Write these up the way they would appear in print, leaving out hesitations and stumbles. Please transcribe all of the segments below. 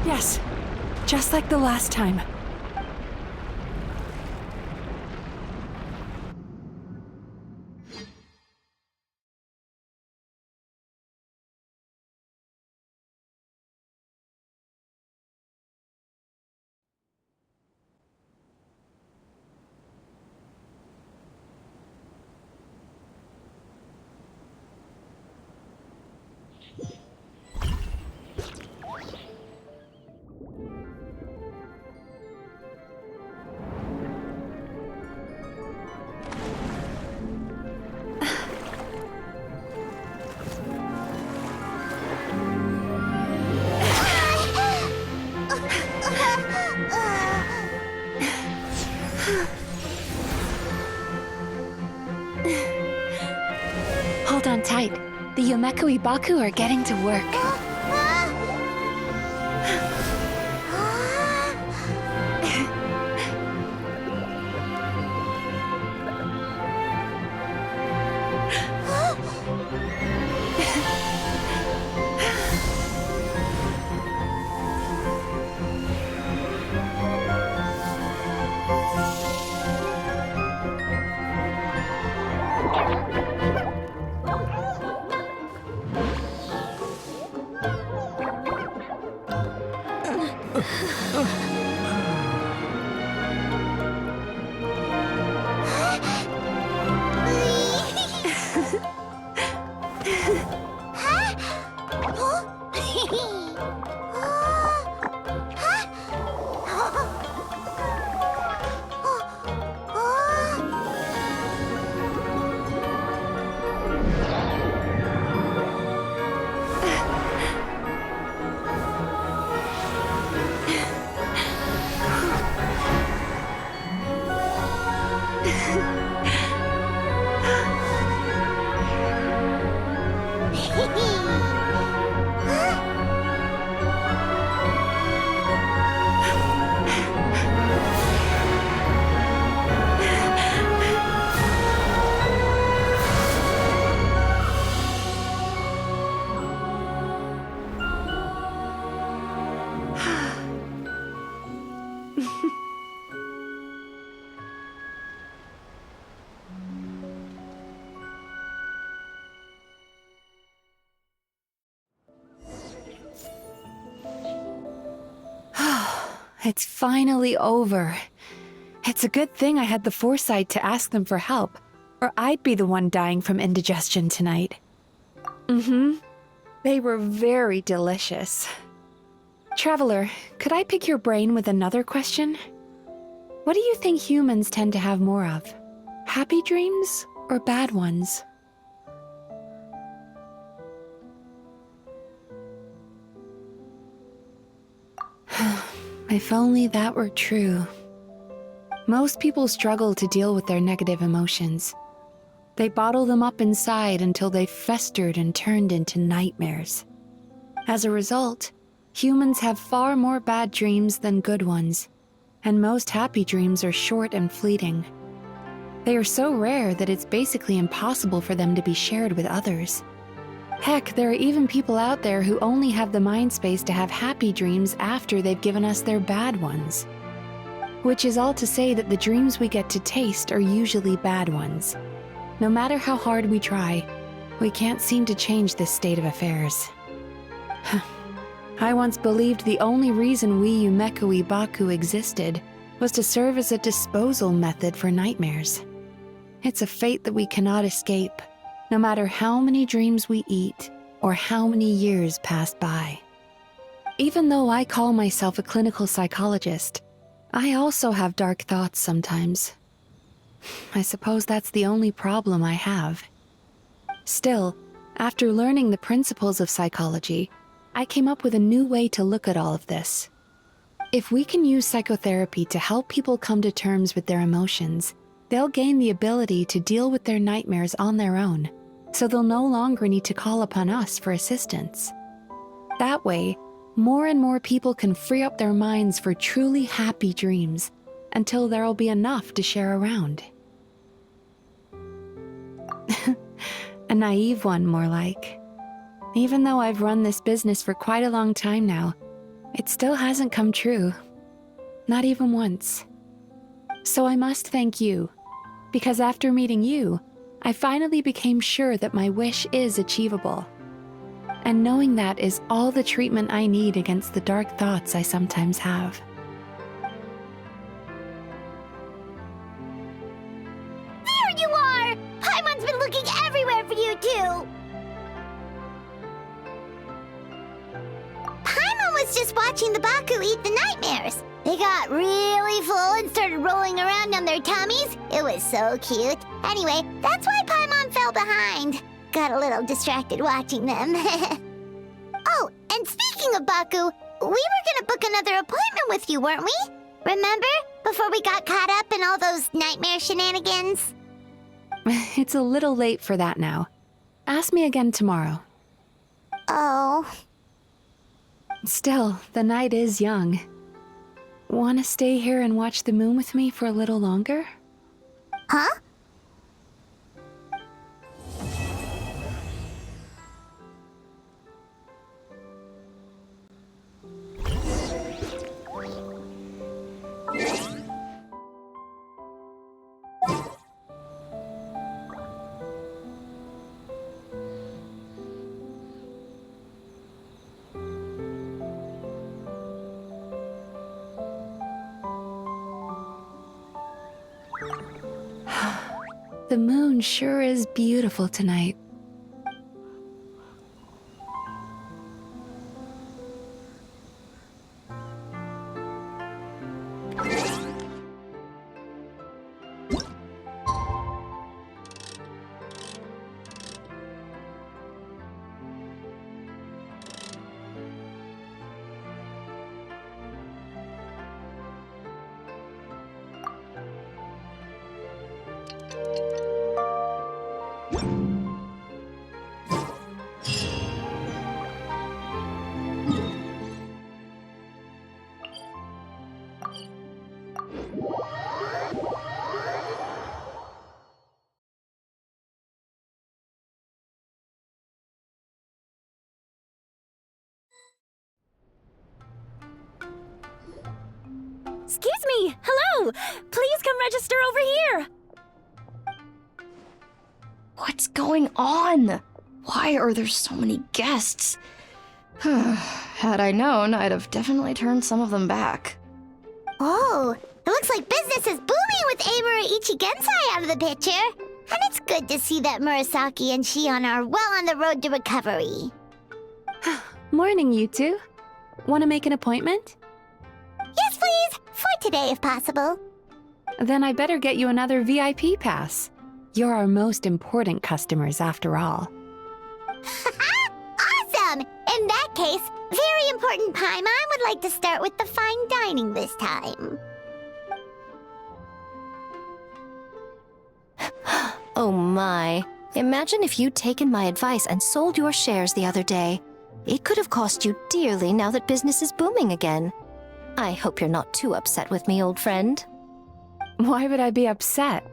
Yes, just like the last time. Hold on tight. The Yomekui Baku are getting to work. It's finally over. It's a good thing I had the foresight to ask them for help, or I'd be the one dying from indigestion tonight. They were very delicious. Traveler, could I pick your brain with another question? What do you think humans tend to have more of? Happy dreams or bad ones? If only that were true. Most people struggle to deal with their negative emotions. They bottle them up inside until they've festered and turned into nightmares. As a result, humans have far more bad dreams than good ones, and most happy dreams are short and fleeting. They are so rare that it's basically impossible for them to be shared with others. Heck, there are even people out there who only have the mind space to have happy dreams after they've given us their bad ones. Which is all to say that the dreams we get to taste are usually bad ones. No matter how hard we try, we can't seem to change this state of affairs. I once believed the only reason we Yomekui Baku existed was to serve as a disposal method for nightmares. It's a fate that we cannot escape, no matter how many dreams we eat or how many years pass by. Even though I call myself a clinical psychologist, I also have dark thoughts sometimes. I suppose that's the only problem I have. Still, after learning the principles of psychology, I came up with a new way to look at all of this. If we can use psychotherapy to help people come to terms with their emotions, they'll gain the ability to deal with their nightmares on their own, so they'll no longer need to call upon us for assistance. That way, more and more people can free up their minds for truly happy dreams until there'll be enough to share around. A naive one, more like. Even though I've run this business for quite a long time now, It still hasn't come true. Not even once. So I must thank you, because after meeting you, I finally became sure that my wish is achievable. And knowing that is all the treatment I need against the dark thoughts I sometimes have. There you are! Paimon's been looking everywhere for you, too! Paimon was just watching the Baku eat the nightmares. They got really full and started rolling around on their tummies. It was so cute. Anyway, that's why Paimon fell behind. Got a little distracted watching them. Oh, and speaking of Baku, we were gonna book another appointment with you, weren't we? Remember? Before we got caught up in all those nightmare shenanigans? It's a little late for that now. Ask me again tomorrow. Oh. Still, the night is young. Want to stay here and watch the moon with me for a little longer? Huh? The moon sure is beautiful tonight. Excuse me! Hello! Please come register over here! What's going on? Why are there so many guests? Had I known, I'd have definitely turned some of them back. Oh, it looks like business is booming with Amura Ichigensai out of the picture. And it's good to see that Murasaki and Shion are well on the road to recovery. Morning, you two. Want to make an appointment? Yes, please! For today, if possible. Then I better get you another VIP pass. You're our most important customers, after all. Awesome! In that case, very important Paimon would like to start with the fine dining this time. Oh my. Imagine if you'd taken my advice and sold your shares the other day. It could have cost you dearly now that business is booming again. I hope you're not too upset with me, old friend. Why would I be upset?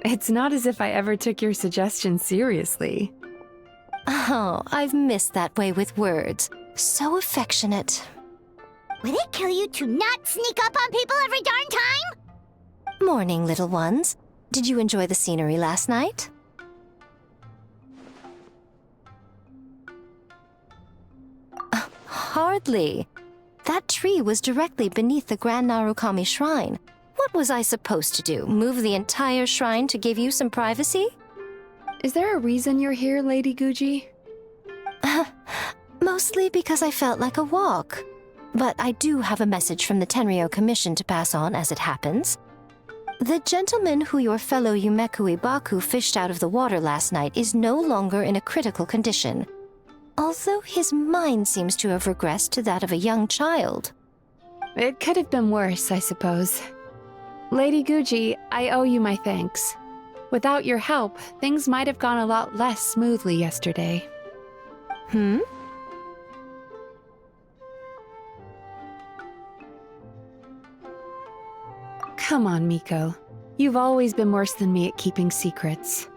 It's not as if I ever took your suggestion seriously. Oh, I've missed that way with words. So affectionate. Would it kill you to not sneak up on people every darn time? Morning, little ones. Did you enjoy the scenery last night? Hardly. That tree was directly beneath the Grand Narukami Shrine. What was I supposed to do? Move the entire shrine to give you some privacy? Is there a reason you're here, Lady Guji? Mostly because I felt like a walk. But I do have a message from the Tenryo Commission to pass on as it happens. The gentleman who your fellow Yumekui Baku fished out of the water last night is no longer in a critical condition. Although his mind seems to have regressed to that of a young child. It could have been worse, I suppose. Lady Guji, I owe you my thanks. Without your help, things might have gone a lot less smoothly yesterday. Hmm? Come on, Miko. You've always been worse than me at keeping secrets.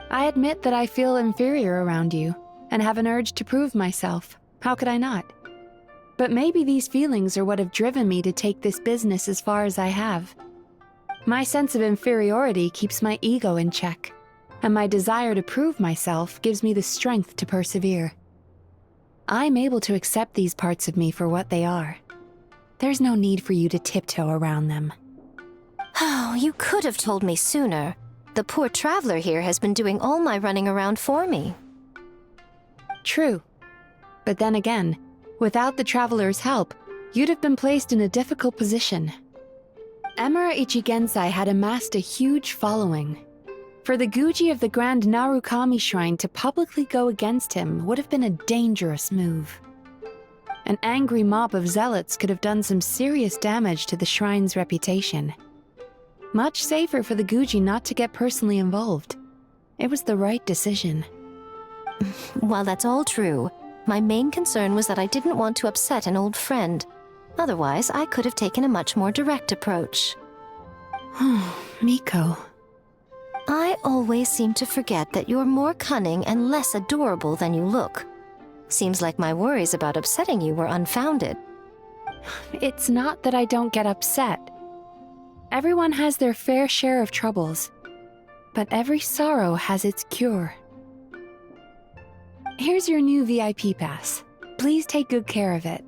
I admit that I feel inferior around you, and have an urge to prove myself. How could I not? But maybe these feelings are what have driven me to take this business as far as I have. My sense of inferiority keeps my ego in check, and my desire to prove myself gives me the strength to persevere. I'm able to accept these parts of me for what they are. There's no need for you to tiptoe around them. Oh, you could have told me sooner. The poor traveler here has been doing all my running around for me. True. But then again, without the traveler's help, you'd have been placed in a difficult position. Emira Ichigensai had amassed a huge following. For the Guji of the Grand Narukami Shrine to publicly go against him would have been a dangerous move. An angry mob of zealots could have done some serious damage to the shrine's reputation. Much safer for the Guji not to get personally involved. It was the right decision. While that's all true, my main concern was that I didn't want to upset an old friend. Otherwise, I could have taken a much more direct approach. Miko. I always seem to forget that you're more cunning and less adorable than you look. Seems like my worries about upsetting you were unfounded. It's not that I don't get upset. Everyone has their fair share of troubles, but every sorrow has its cure. Here's your new VIP pass. Please take good care of it.